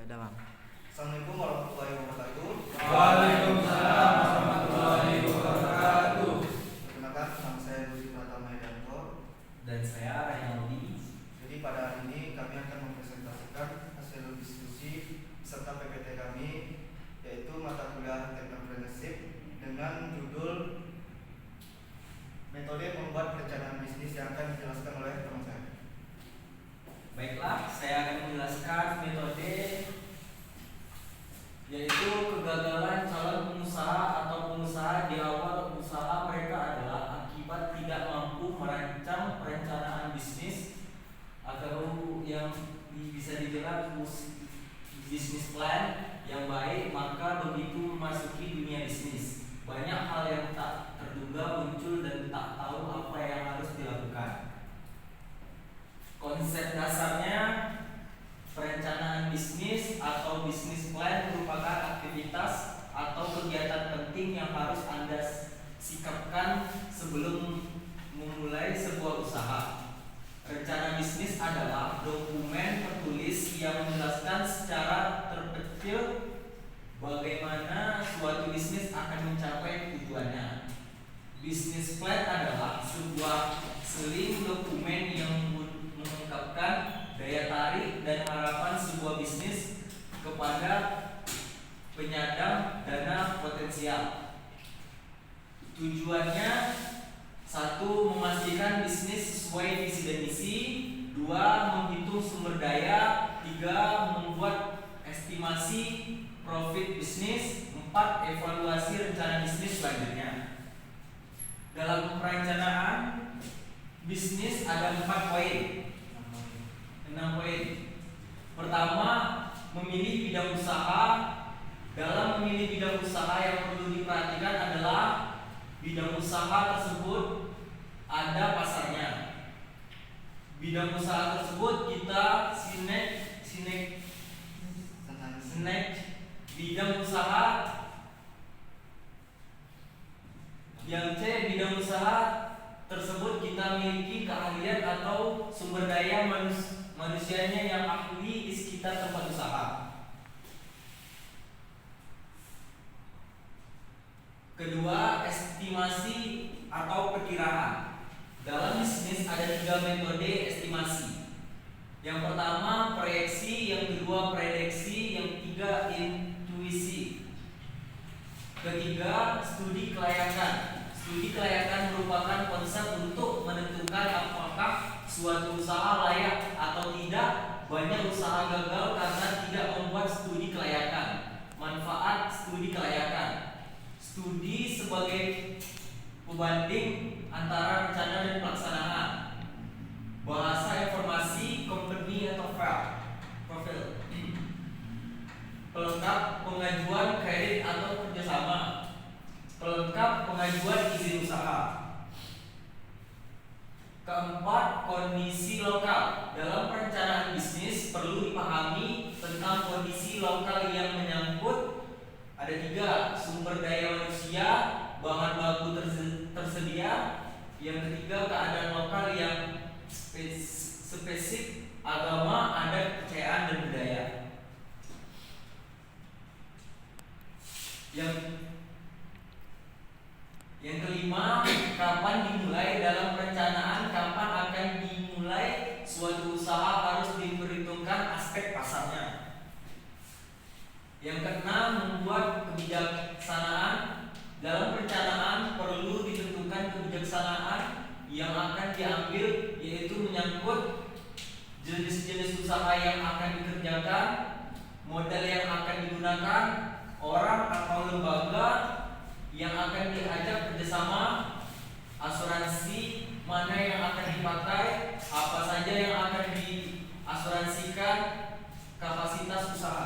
Ya udah bang. Assalamualaikum warahmatullahi wabarakatuh. Waalaikumsalam warahmatullahi wabarakatuh. Perkenalkan, nama saya Budi Pratama Hedanto. Dan saya Reynaldi. Jadi pada hari ini kami akan mempresentasikan hasil diskusi beserta PPT kami, yaitu mata kuliah entrepreneurship dengan judul metode membuat perencanaan bisnis yang akan dijelaskan oleh teman saya. Baiklah, saya akan menjelaskan metode yaitu kegagalan calon pengusaha atau pengusaha di awal usaha mereka adalah akibat tidak mampu merancang perencanaan bisnis atau yang bisa dibilang bisnis plan yang baik. Maka begitu memasuki dunia bisnis, banyak hal yang tak terduga muncul dan tak tahu apa yang harus dilakukan. Konsep dasarnya, perencanaan bisnis atau bisnis plan merupakan aktivitas atau kegiatan penting yang harus Anda sikapkan sebelum memulai sebuah usaha. Rencana bisnis adalah dokumen tertulis yang menjelaskan secara terpencil bagaimana suatu bisnis akan mencapai tujuannya. Bisnis plan adalah sebuah seling dokumen yang mengungkapkan daya tarik dan harapan sebuah bisnis kepada penyandang dana potensial. Tujuannya: 1. Memastikan bisnis sesuai visi dan misi. 2. Menghitung sumber daya. 3. Membuat estimasi profit bisnis. 4. Evaluasi rencana bisnis selanjutnya. Dalam perencanaan bisnis ada 4 poin. 6 poin. Pertama, memilih bidang usaha. Dalam memilih bidang usaha yang perlu diperhatikan adalah bidang usaha tersebut ada pasarnya. Bidang usaha tersebut kita sinek bidang usaha. Yang C, bidang usaha tersebut kita miliki keahlian atau sumber daya manusianya yang ahli di sekitar tempat usaha. Kedua, estimasi atau perkiraan. Dalam bisnis ada 3 metode estimasi. Yang pertama proyeksi, yang kedua prediksi, yang ketiga intuisi. Ketiga, studi kelayakan. Studi kelayakan merupakan konsep untuk menentukan apakah suatu usaha layak atau tidak. Banyak usaha gagal karena tidak membuat studi kelayakan. Manfaat studi kelayakan: studi sebagai pembanding antara rencana dan pelaksanaan. Bahasa informasi, company atau profil. Pelengkap pengajuan kredit atau kerjasama. Pelengkap pengajuan izin usaha. Keempat, kondisi lokal. Dalam perencanaan bisnis perlu dipahami tentang kondisi lokal yang menyangkut ada 3: sumber daya manusia, bahan baku tersedia. Yang ketiga, keadaan lokal yang spesifik, agama, adat, kepercayaan dan budaya. Yang kelima, kapan dimulai. Dalam perencanaan kapan akan dimulai suatu usaha harus diperhitungkan aspek pasarnya. Yang keenam, membuat kebijaksanaan. Dalam perencanaan perlu ditentukan kebijaksanaan yang akan diambil, yaitu menyangkut jenis-jenis usaha yang akan dikerjakan, modal yang akan digunakan, orang atau lembaga yang akan diajak kerjasama, asuransi mana yang akan dipakai, apa saja yang akan diasuransikan, kapasitas usaha.